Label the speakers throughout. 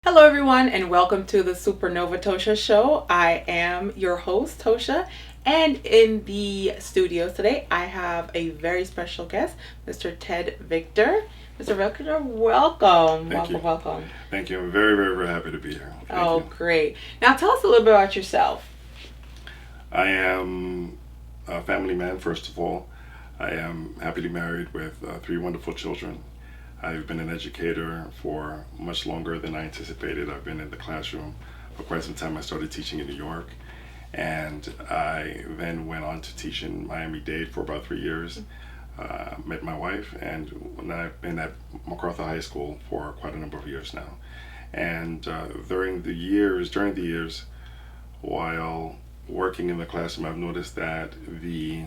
Speaker 1: Hello, everyone, and welcome to the Supernova Tosha Show. I am your host, Tosha, and in the studio today, I have a very special guest, Mr. Ted Victor. Mr. Victor, welcome.
Speaker 2: Thank you.
Speaker 1: Welcome.
Speaker 2: Thank you. I'm very, very, very happy to be here. Thank
Speaker 1: Oh,
Speaker 2: you.
Speaker 1: great. Now, tell us a little bit about yourself.
Speaker 2: I am a family man, first of all. I am happily married with three wonderful children. I've been an educator for much longer than I anticipated. I've been in the classroom for quite some time. I started teaching in New York, and I then went on to teach in Miami-Dade for about 3 years. Met my wife, and I've been at MacArthur High School for quite a number of years now. And during the years, while working in the classroom, I've noticed that the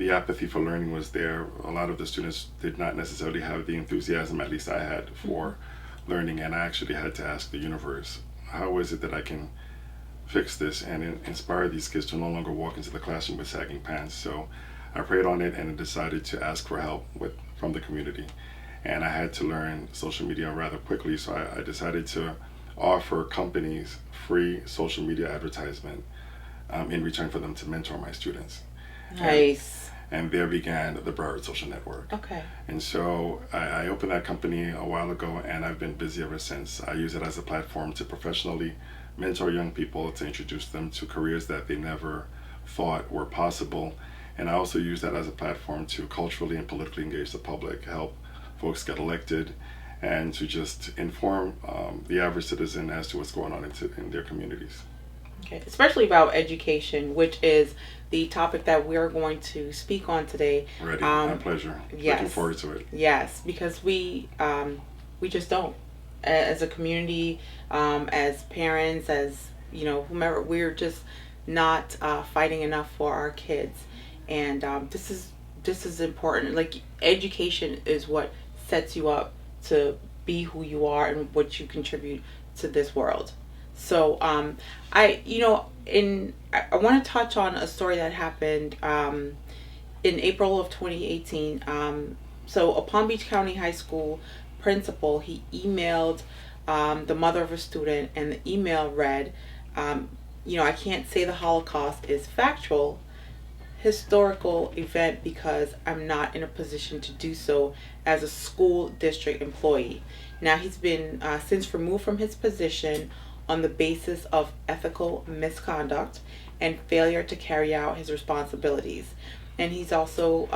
Speaker 2: apathy for learning was there. A lot of the students did not necessarily have the enthusiasm, at least I had, for learning, and I actually had to ask the universe, how is it that I can fix this and inspire these kids to no longer walk into the classroom with sagging pants? So I prayed on it and decided to ask for help from the community. And I had to learn social media rather quickly, so I decided to offer companies free social media advertisement in return for them to mentor my students.
Speaker 1: Nice.
Speaker 2: And there began the Broward Social Network.
Speaker 1: Okay.
Speaker 2: And so I opened that company a while ago, and I've been busy ever since. I use it as a platform to professionally mentor young people, to introduce them to careers that they never thought were possible. And I also use that as a platform to culturally and politically engage the public, help folks get elected, and to just inform the average citizen as to what's going on in their communities.
Speaker 1: Okay. Especially about education, which is the topic that we're going to speak on today.
Speaker 2: Ready. My pleasure.
Speaker 1: Yes.
Speaker 2: Looking forward to it.
Speaker 1: Yes, because we just don't, as a community, as parents, as whomever, we're just not fighting enough for our kids, and this is important. Like, education is what sets you up to be who you are and what you contribute to this world. So I want to touch on a story that happened in April of 2018. So a Palm Beach County High School principal, he emailed the mother of a student, and the email read, I can't say the Holocaust is factual, historical event, because I'm not in a position to do so as a school district employee. Now, he's been since removed from his position on the basis of ethical misconduct and failure to carry out his responsibilities. And he's also,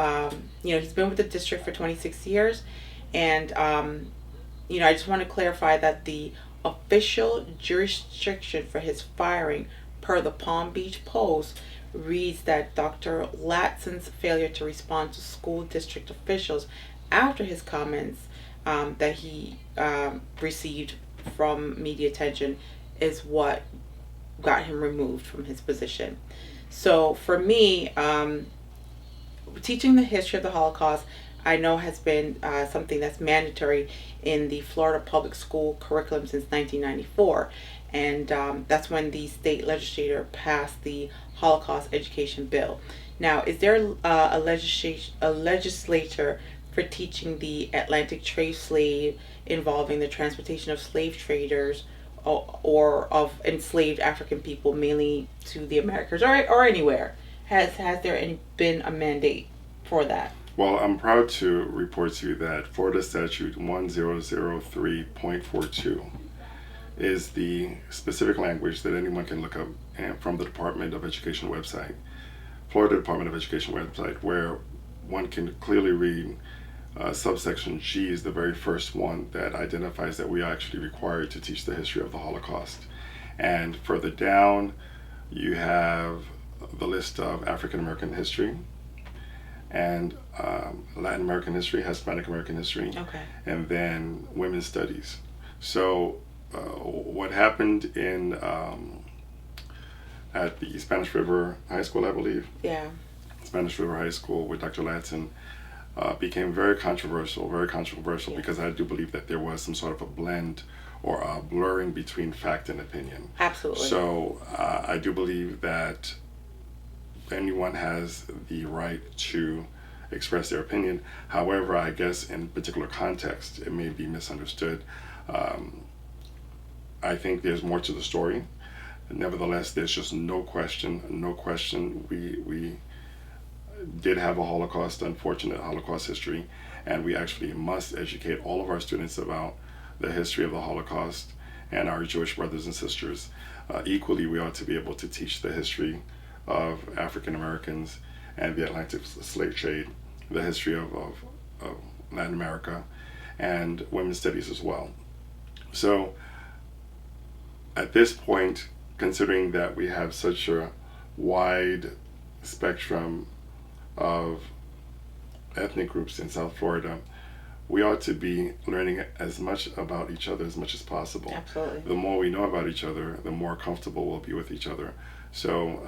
Speaker 1: he's been with the district for 26 years. And, I just want to clarify that the official jurisdiction for his firing, per the Palm Beach Post, reads that Dr. Latson's failure to respond to school district officials after his comments that he received from media attention is what got him removed from his position. So for me, teaching the history of the Holocaust, I know, has been something that's mandatory in the Florida public school curriculum since 1994. And that's when the state legislature passed the Holocaust Education Bill. Now, is there a legislature for teaching the Atlantic trade slave involving the transportation of slave traders or of enslaved African people, mainly to the Americas or anywhere? Has there been a mandate for that?
Speaker 2: Well, I'm proud to report to you that Florida Statute 1003.42 is the specific language that anyone can look up from the Department of Education website, Florida Department of Education website, where one can clearly read subsection G is the very first one that identifies that we are actually required to teach the history of the Holocaust. And further down, you have the list of African American history and Latin American history, Hispanic American history,
Speaker 1: Okay.
Speaker 2: and then women's studies. So what happened at the Spanish River High School, I believe,
Speaker 1: Yeah.
Speaker 2: Spanish River High School with Dr. Latson, became very controversial
Speaker 1: Yeah.
Speaker 2: because I do believe that there was some sort of a blend or a blurring between fact and opinion.
Speaker 1: Absolutely.
Speaker 2: So I do believe that anyone has the right to express their opinion. However, I guess in particular context, it may be misunderstood. Um, I think there's more to the story. Nevertheless, there's just no question, we did have a Holocaust, unfortunate Holocaust history, and we actually must educate all of our students about the history of the Holocaust and our Jewish brothers and sisters. Equally, we ought to be able to teach the history of African Americans and the Atlantic slave trade, the history of Latin America, and women's studies as well. So, at this point, considering that we have such a wide spectrum of ethnic groups in South Florida, we ought to be learning as much about each other as much as possible.
Speaker 1: Absolutely.
Speaker 2: The more we know about each other, the more comfortable we'll be with each other. So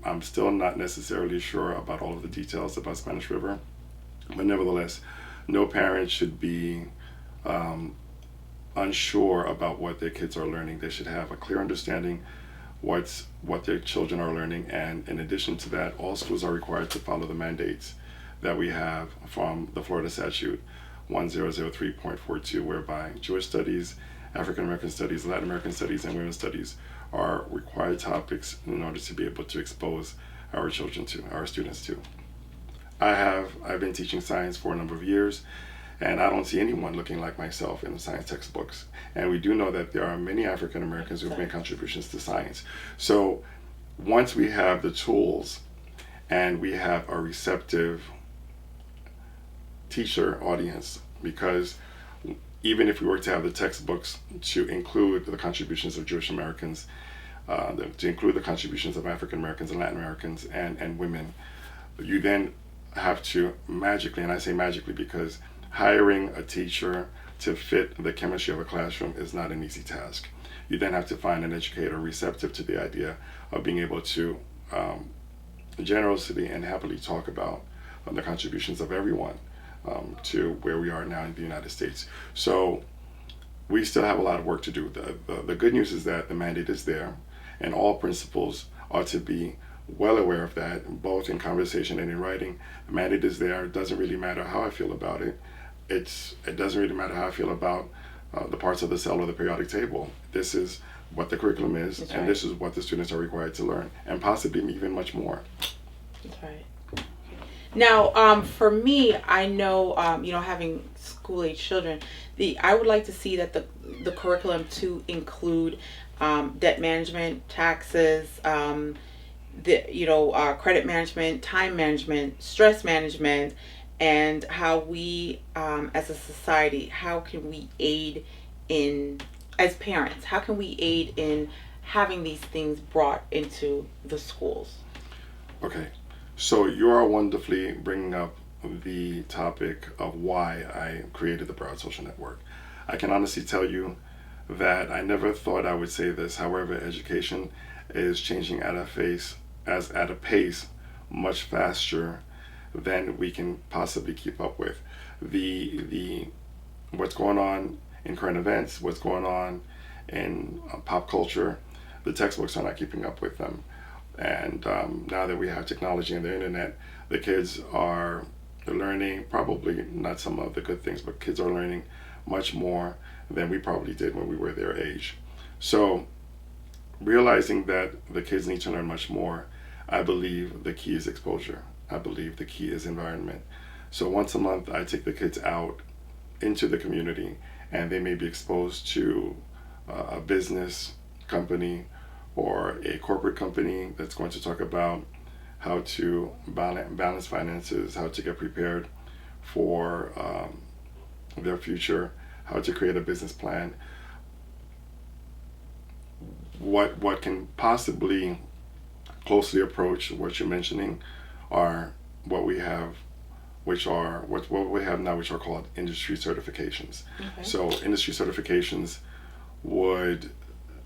Speaker 2: I'm still not necessarily sure about all of the details about Spanish River, but nevertheless, no parent should be unsure about what their kids are learning. They should have a clear understanding what their children are learning, and in addition to that, all schools are required to follow the mandates that we have from the Florida Statute 1003.42, whereby Jewish studies, African American studies, Latin American studies, and women's studies are required topics in order to be able to expose our children to, our students to. I've been teaching science for a number of years, and I don't see anyone looking like myself in the science textbooks. And we do know that there are many African Americans who have made contributions to science. So once we have the tools and we have a receptive teacher audience, because even if we were to have the textbooks to include the contributions of Jewish Americans, to include the contributions of African Americans and Latin Americans and women, you then have to magically, and I say magically because hiring a teacher to fit the chemistry of a classroom is not an easy task. You then have to find an educator receptive to the idea of being able to generously and happily talk about the contributions of everyone to where we are now in the United States. So we still have a lot of work to do. The good news is that the mandate is there, and all principals ought to be well aware of that, both in conversation and in writing. The mandate is there. It doesn't really matter how I feel about it. It doesn't really matter how I feel about the parts of the cell or the periodic table. This is what the curriculum is,
Speaker 1: That's
Speaker 2: and
Speaker 1: right.
Speaker 2: this is what the students are required to learn, and possibly even much more.
Speaker 1: That's right. Now, for me, I know, having school-age children, I would like to see that the curriculum to include debt management, taxes, credit management, time management, stress management, and how we, as a society, how can we aid in, as parents, how can we aid in having these things brought into the schools?
Speaker 2: Okay, so you are wonderfully bringing up the topic of why I created the Broward Social Network. I can honestly tell you that I never thought I would say this. However, education is changing at a pace much faster than we can possibly keep up with. The what's going on in current events, what's going on in pop culture, the textbooks are not keeping up with them. And now that we have technology and the internet, the kids are learning, probably not some of the good things, but kids are learning much more than we probably did when we were their age. So realizing that the kids need to learn much more, I believe the key is exposure. I believe the key is environment. So once a month, I take the kids out into the community, and they may be exposed to a business company or a corporate company that's going to talk about how to balance finances, how to get prepared for their future, how to create a business plan. What can possibly closely approach what you're mentioning are what we have, what we have now, which are called industry certifications.
Speaker 1: Okay.
Speaker 2: So industry certifications would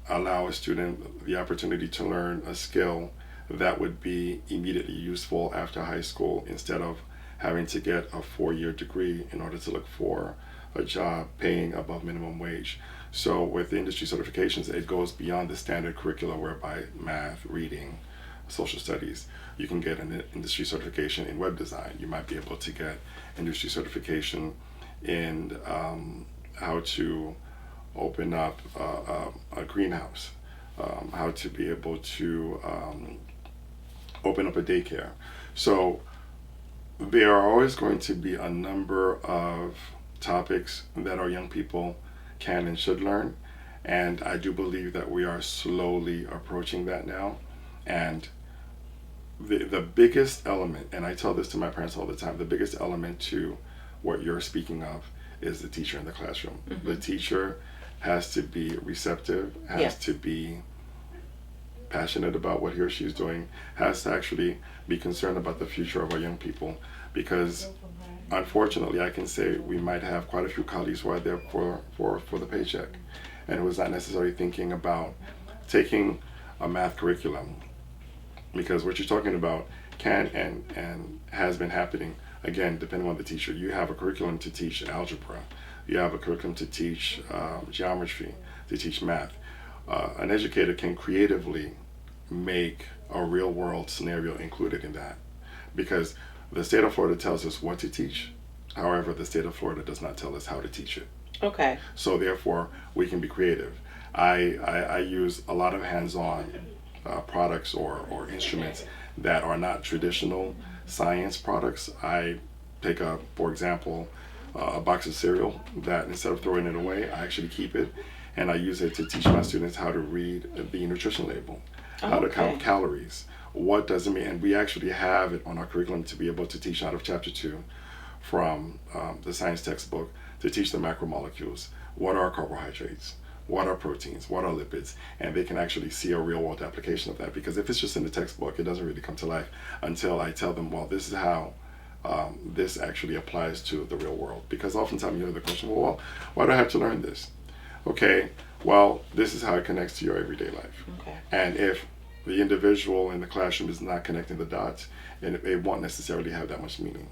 Speaker 2: allow a student the opportunity to learn a skill that would be immediately useful after high school, instead of having to get a 4-year degree in order to look for a job paying above minimum wage. So with the industry certifications, it goes beyond the standard curricula, whereby math, reading, social studies. You can get an industry certification in web design. You might be able to get industry certification in how to open up a greenhouse, how to be able to open up a daycare. So there are always going to be a number of topics that our young people can and should learn. And I do believe that we are slowly approaching that now. And the biggest element, and I tell this to my parents all the time, the biggest element to what you're speaking of is the teacher in the classroom.
Speaker 1: Mm-hmm.
Speaker 2: The teacher has to be receptive, has to be passionate about what he or she is doing, has to actually be concerned about the future of our young people, because unfortunately I can say we might have quite a few colleagues who are there for the paycheck and who is not necessarily thinking about taking a math curriculum, because what you're talking about can and has been happening. Again, depending on the teacher, you have a curriculum to teach algebra, you have a curriculum to teach geometry, to teach math. An educator can creatively make a real world scenario included in that, because the state of Florida tells us what to teach. However, the state of Florida does not tell us how to teach it.
Speaker 1: Okay.
Speaker 2: So therefore, we can be creative. I use a lot of hands-on products or instruments that are not traditional science products. I take for example, a box of cereal that instead of throwing it away, I actually keep it, and I use it to teach my students how to read the nutrition label, how to count calories, what does it mean, and we actually have it on our curriculum to be able to teach out of chapter 2 from the science textbook, to teach the macromolecules, what are carbohydrates, what are proteins, what are lipids, and they can actually see a real world application of that, because if it's just in the textbook, it doesn't really come to life until I tell them, well, this is how this actually applies to the real world. Because oftentimes you hear the question, well, why do I have to learn this? Okay, well, this is how it connects to your everyday life.
Speaker 1: Okay. And
Speaker 2: if the individual in the classroom is not connecting the dots, and it won't necessarily have that much meaning.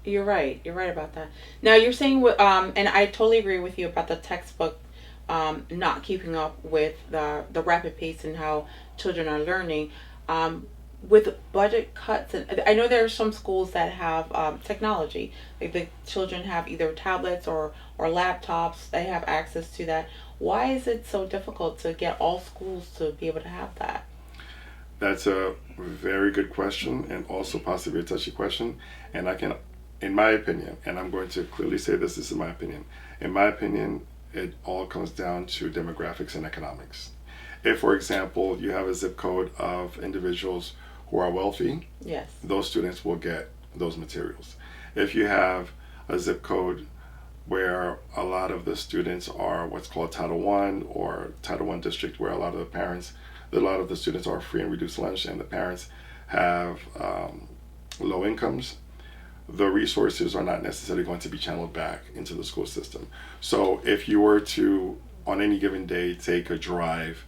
Speaker 1: You're right. You're right about that. Now you're saying, and I totally agree with you about the textbook not keeping up with the rapid pace and how children are learning. With budget cuts, and I know there are some schools that have technology, like the children have either tablets or laptops. They have access to that. Why is it so difficult to get all schools to be able to have that?
Speaker 2: That's a very good question, and also possibly a touchy question. And I can, in my opinion, and I'm going to clearly say this is my opinion. In my opinion, it all comes down to demographics and economics. If, for example, you have a zip code of individuals who are wealthy,
Speaker 1: yes,
Speaker 2: those students will get those materials. If you have a zip code where a lot of the students are what's called Title I or Title I district, where a lot of the students are free and reduced lunch, and the parents have low incomes, the resources are not necessarily going to be channeled back into the school system. So if you were to, on any given day, take a drive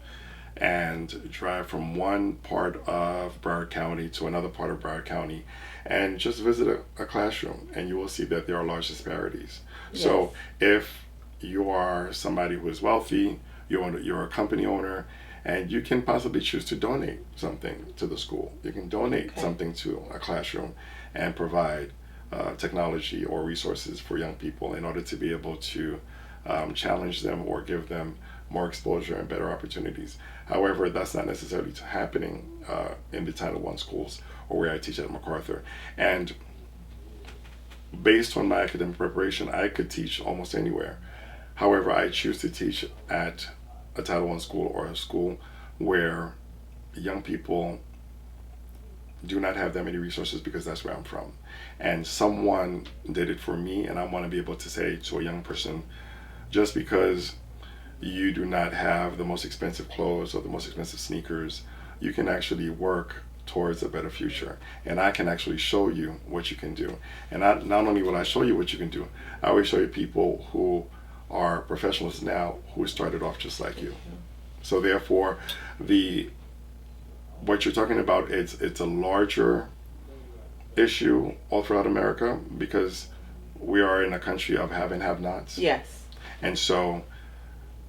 Speaker 2: and drive from one part of Broward County to another part of Broward County and just visit a classroom, and you will see that there are large disparities. Yes. So if you are somebody who is wealthy, you're a company owner, and you can possibly choose to donate something to the school. You can donate something to a classroom and provide technology or resources for young people in order to be able to challenge them or give them more exposure and better opportunities. However, that's not necessarily happening in the Title I schools or where I teach at MacArthur. And based on my academic preparation, I could teach almost anywhere. However, I choose to teach at a Title I school or a school where young people do not have that many resources, because that's where I'm from. And someone did it for me, and I want to be able to say to a young person, just because you do not have the most expensive clothes or the most expensive sneakers, you can actually work towards a better future. And I can actually show you what you can do. And not only will I show you what you can do, I always show you people who are professionals now who started off just like you. So therefore, what you're talking about, it's a larger issue all throughout America, because we are in a country of have and have-nots.
Speaker 1: Yes.
Speaker 2: And so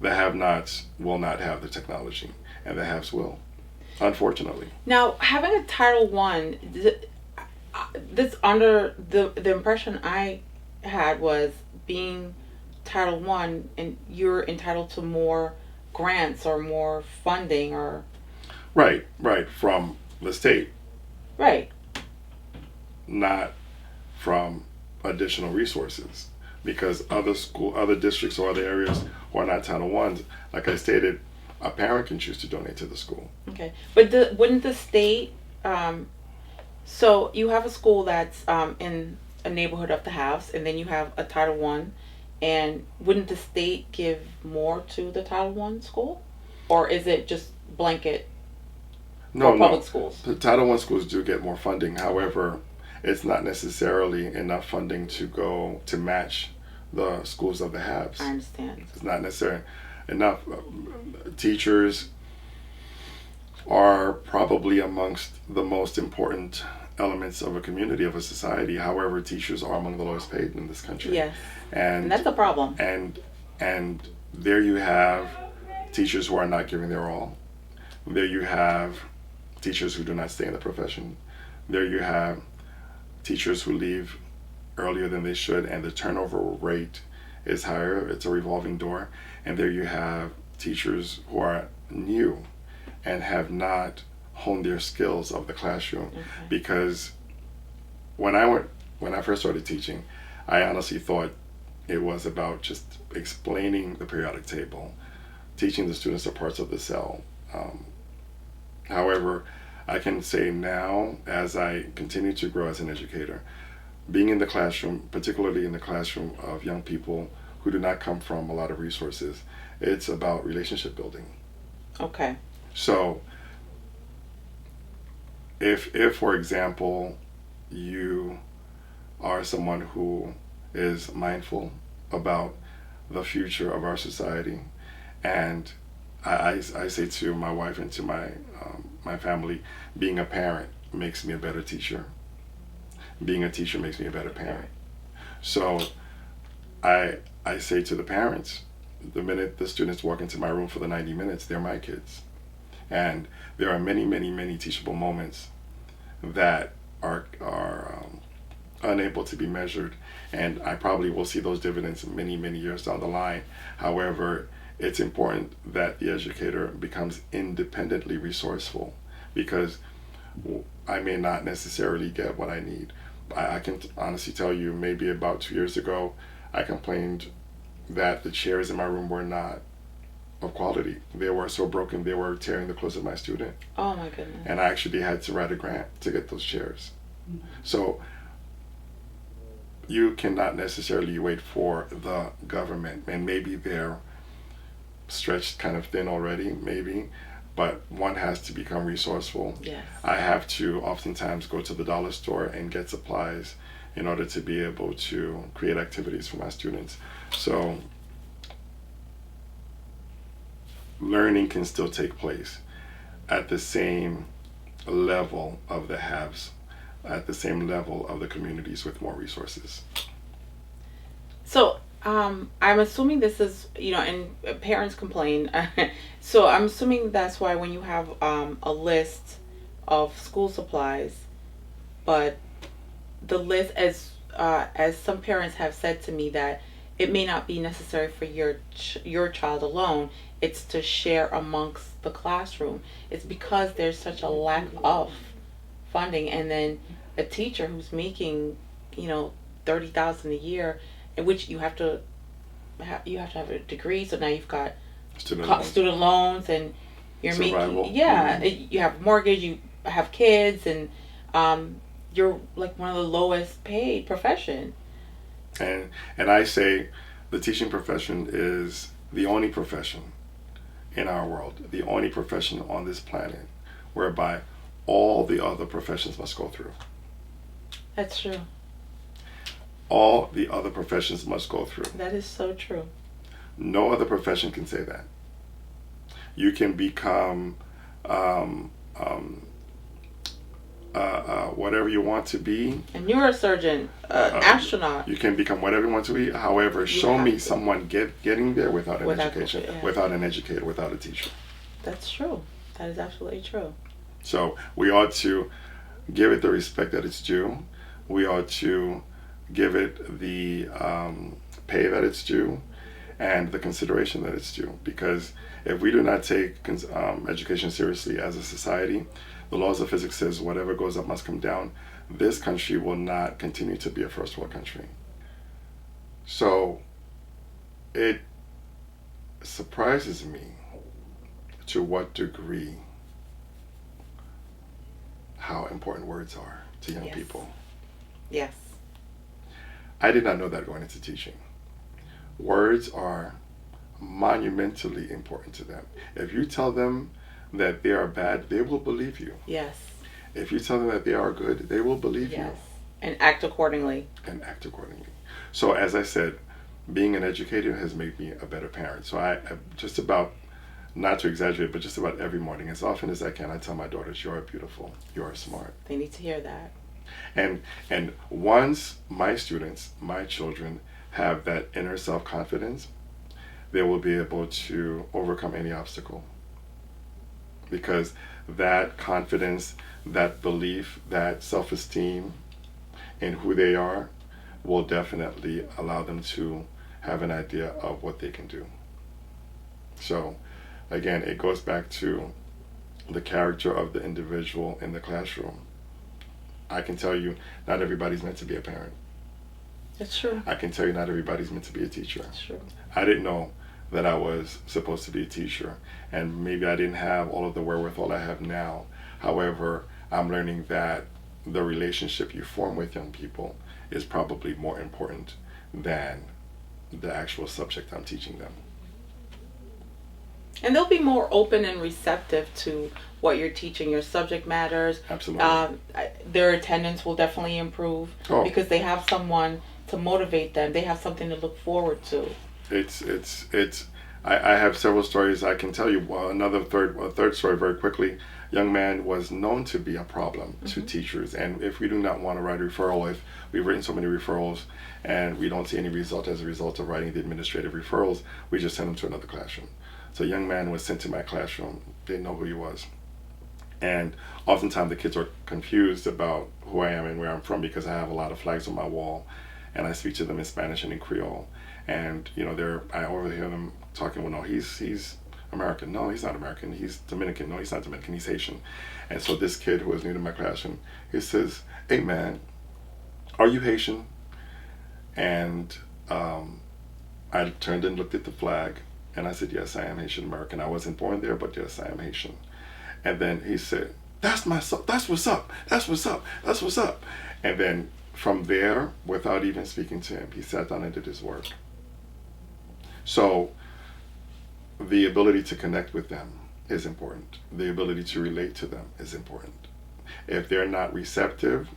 Speaker 2: the have-nots will not have the technology, and the haves will, unfortunately.
Speaker 1: Now, having a Title I, this under the impression I had was being Title One, and you're entitled to more grants or more funding or
Speaker 2: Right, from the state,
Speaker 1: right.
Speaker 2: not from additional resources. Because other districts or other areas who are not Title Ones, like I stated, a parent can choose to donate to the school.
Speaker 1: Okay, but wouldn't the state? So you have a school that's in a neighborhood of the house, and then you have a Title One, and wouldn't the state give more to the Title One school, or is it just blanket for public schools?
Speaker 2: The Title One schools do get more funding. However, it's not necessarily enough funding to go to match the schools of the haves.
Speaker 1: I understand.
Speaker 2: It's not necessarily enough. Teachers are probably amongst the most important elements of a community, of a society. However, teachers are among the lowest paid in this country.
Speaker 1: Yes,
Speaker 2: and
Speaker 1: that's a problem.
Speaker 2: And there you have teachers who are not giving their all. There you have teachers who do not stay in the profession. There you have teachers who leave earlier than they should, and the turnover rate is higher. It's a revolving door. And there you have teachers who are new and have not honed their skills of the classroom.
Speaker 1: Okay.
Speaker 2: Because when I first started teaching, I honestly thought it was about just explaining the periodic table, teaching the students the parts of the cell. However, I can say now, as I continue to grow as an educator, being in the classroom, particularly in the classroom of young people who do not come from a lot of resources, it's about relationship building.
Speaker 1: Okay.
Speaker 2: So, if for example, you are someone who is mindful about the future of our society, and I say to my wife and to my family, being a parent makes me a better teacher. Being a teacher makes me a better parent. So I say to the parents, the minute the students walk into my room for the 90 minutes, they're my kids. And there are many, many, many teachable moments that are unable to be measured. And I probably will see those dividends many, many years down the line. However, it's important that the educator becomes independently resourceful, because I may not necessarily get what I need. I can honestly tell you, maybe about 2 years ago, I complained that the chairs in my room were not of quality. They were so broken, they were tearing the clothes of my student.
Speaker 1: Oh my goodness.
Speaker 2: And I actually had to write a grant to get those chairs. Mm-hmm. So you cannot necessarily wait for the government, and maybe they're stretched kind of thin already, maybe, but one has to become resourceful.
Speaker 1: Yes.
Speaker 2: I have to oftentimes go to the dollar store and get supplies in order to be able to create activities for my students. So learning can still take place at the same level of the haves, at the same level of the communities with more resources.
Speaker 1: So I'm assuming this is, and parents complain. So I'm assuming that's why when you have a list of school supplies, but the list, as some parents have said to me, that it may not be necessary for your child alone. It's to share amongst the classroom. It's because there's such a lack of funding, and then a teacher who's making, $30,000 a year, in which you have to have a degree. So now you've got student loans, and you're
Speaker 2: Survival.
Speaker 1: making you have a mortgage, you have kids, and you're like one of the lowest paid profession.
Speaker 2: And I say the teaching profession is the only profession in our world, the only profession on this planet whereby all the other professions must go through.
Speaker 1: That's true.
Speaker 2: All the other professions must go through.
Speaker 1: That is so true.
Speaker 2: No other profession can say that. You can become whatever you want to be.
Speaker 1: A neurosurgeon, astronaut.
Speaker 2: You can become whatever you want to be. However, show me someone getting there without an education, without an educator, without a teacher.
Speaker 1: That's true. That is absolutely true.
Speaker 2: So we ought to give it the respect that it's due. We ought to give it the pay that it's due. and the consideration that it's due. Because if we do not take education seriously as a society, the laws of physics says whatever goes up must come down. This country will not continue to be a first world country. So it surprises me to what degree how important words are to young
Speaker 1: Yes.
Speaker 2: people.
Speaker 1: Yes.
Speaker 2: I did not know that going into teaching. Words are monumentally important to them. If you tell them that they are bad, they will believe you.
Speaker 1: Yes.
Speaker 2: If you tell them that they are good, they will believe
Speaker 1: Yes. And act accordingly.
Speaker 2: and act accordingly. So as I said, being an educator has made me a better parent. So I just about, not to exaggerate, but just about every morning, as often as I can, I tell my daughters, you are beautiful, you are smart.
Speaker 1: They need to hear that.
Speaker 2: And once my students, my children, have that inner self-confidence, they will be able to overcome any obstacle. Because that confidence, that belief, that self-esteem in who they are will definitely allow them to have an idea of what they can do. So again, it goes back to the character of the individual in the classroom. I can tell you, not everybody's meant to be a parent.
Speaker 1: It's true.
Speaker 2: I can tell you, not everybody's meant to be a teacher.
Speaker 1: It's true.
Speaker 2: I didn't know that I was supposed to be a teacher, and maybe I didn't have all of the wherewithal I have now. However, I'm learning that the relationship you form with young people is probably more important than the actual subject I'm teaching them.
Speaker 1: And they'll be more open and receptive to what you're teaching. Your subject matters.
Speaker 2: Absolutely.
Speaker 1: Their attendance will definitely improve because they have someone to motivate them. They have something to look forward to.
Speaker 2: I have several stories I can tell you. A third story very quickly. Young man was known to be a problem to teachers, and if we do not want to write a referral, if we've written so many referrals and we don't see any result as a result of writing the administrative referrals, we just send them to another classroom. So a young man was sent to my classroom, didn't know who he was. And oftentimes the kids are confused about who I am and where I'm from because I have a lot of flags on my wall and I speak to them in Spanish and in Creole. And I overhear them talking, well, no, he's American. No, he's not American. He's Dominican. No, he's not Dominican. He's Haitian. And so this kid who was new to my classroom, he says, hey man, are you Haitian? And I turned and looked at the flag and I said, yes, I am Haitian American. I wasn't born there, but yes, I am Haitian. And then he said, that's what's up. That's what's up. That's what's up. And then from there, without even speaking to him, he sat down and did his work. So the ability to connect with them is important. The ability to relate to them is important. If they're not receptive,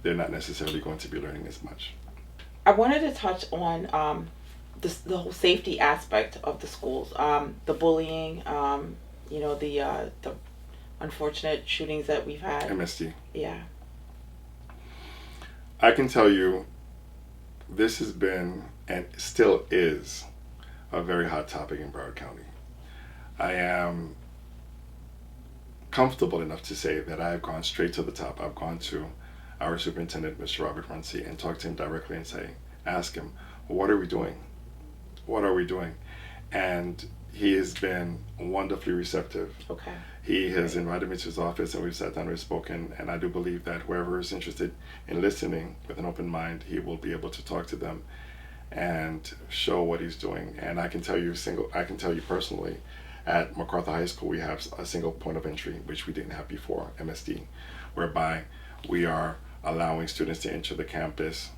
Speaker 2: they're not necessarily going to be learning as much.
Speaker 1: I wanted to touch on the whole safety aspect of the schools, the bullying, the unfortunate shootings that we've had.
Speaker 2: MST.
Speaker 1: Yeah.
Speaker 2: I can tell you, this has been and still is a very hot topic in Broward County. I am comfortable enough to say that I've gone straight to the top. I've gone to our superintendent, Mr. Robert Runcie, and talked to him directly and ask him, what are we doing? What are we doing? And he has been wonderfully receptive.
Speaker 1: Okay.
Speaker 2: He has invited me to his office and we've sat down and we've spoken, and I do believe that whoever is interested in listening with an open mind, he will be able to talk to them and show what he's doing. And I can tell you personally, at MacArthur High School we have a single point of entry, which we didn't have before, MSD, whereby we are allowing students to enter the campus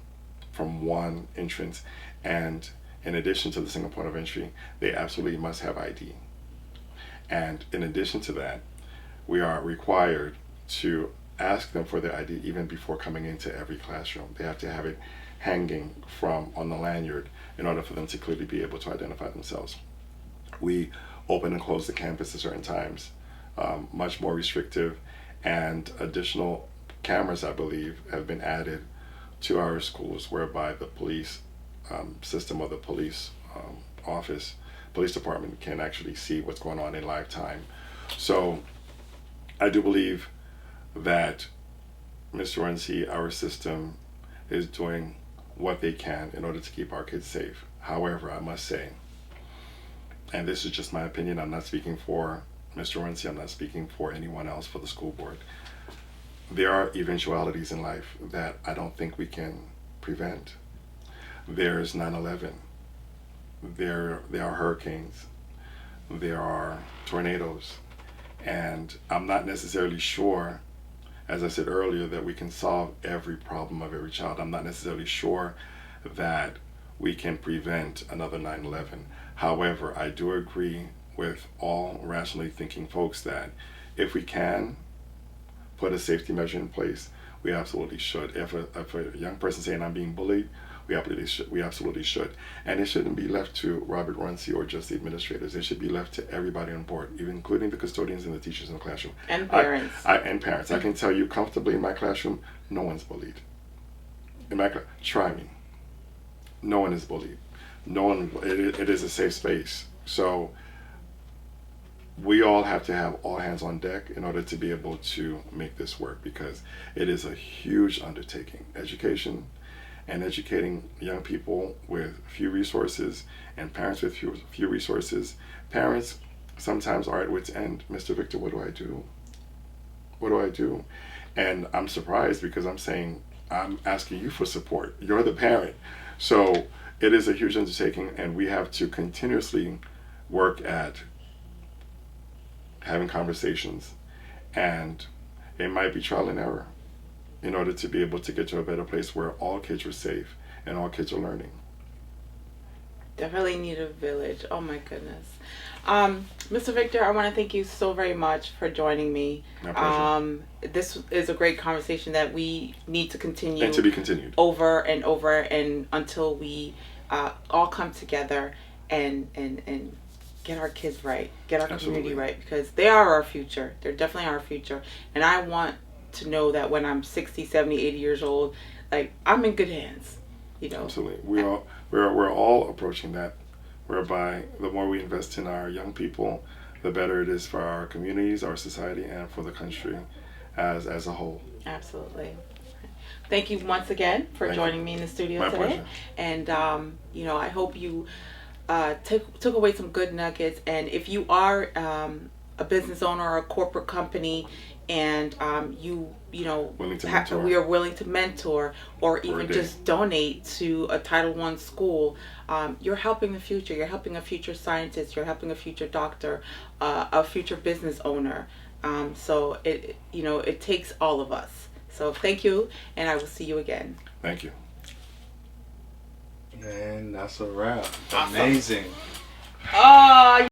Speaker 2: from one entrance, and in addition to the single point of entry, they absolutely must have ID. And in addition to that, we are required to ask them for their ID even before coming into every classroom. They have to have it hanging on the lanyard in order for them to clearly be able to identify themselves. We open and close the campus at certain times, much more restrictive, and additional cameras, I believe, have been added to our schools, whereby the police system or the police police department can actually see what's going on in live time. So I do believe that Mr. Runcie, our system, is doing what they can in order to keep our kids safe. However, I must say, and this is just my opinion, I'm not speaking for Mr. Runcie, I'm not speaking for anyone else for the school board. There are eventualities in life that I don't think we can prevent. There's 9/11. There are hurricanes. There are tornadoes. And I'm not necessarily sure, as I said earlier, that we can solve every problem of every child. I'm not necessarily sure that we can prevent another 9/11. However, I do agree with all rationally thinking folks that if we can put a safety measure in place, we absolutely should. If a young person saying I'm being bullied, we absolutely should. And it shouldn't be left to Robert Runcie or just the administrators. It should be left to everybody on board, even including the custodians and the teachers in the classroom.
Speaker 1: And parents.
Speaker 2: And parents. I can tell you comfortably in my classroom, no one's bullied. In my try me. No one is bullied. No one. It is a safe space. So we all have to have all hands on deck in order to be able to make this work, because it is a huge undertaking. Education and educating young people with few resources and parents with few resources. Parents sometimes are at wit's end. Mr. Victor, what do I do? What do I do? And I'm surprised because I'm asking you for support. You're the parent. So it is a huge undertaking, and we have to continuously work at having conversations, and it might be trial and error in order to be able to get to a better place where all kids are safe and all kids are learning.
Speaker 1: Definitely need a village. Oh my goodness. Mr. Victor, I want to thank you so very much for joining me.
Speaker 2: My pleasure.
Speaker 1: This is a great conversation that we need to continue.
Speaker 2: And to be continued.
Speaker 1: Over and over, and until we all come together and get our kids right, get our community right, because they are our future. They're definitely our future. And I want to know that when I'm 60, 70, 80 years old, like, I'm in good hands, you know.
Speaker 2: Absolutely. We're all approaching that, whereby the more we invest in our young people, the better it is for our communities, our society, and for the country as a whole.
Speaker 1: Absolutely. Thank you once again for joining me in the studio
Speaker 2: My
Speaker 1: today.
Speaker 2: pleasure.
Speaker 1: And I hope you took away some good nuggets. And if you are a business owner or a corporate company, and we are willing to mentor or even just donate to a Title I school, you're helping the future. You're helping a future scientist. You're helping a future doctor, a future business owner. So it takes all of us. So thank you, and I will see you again.
Speaker 2: Thank you.
Speaker 3: And that's a wrap.
Speaker 1: Awesome.
Speaker 3: Amazing.
Speaker 1: Oh.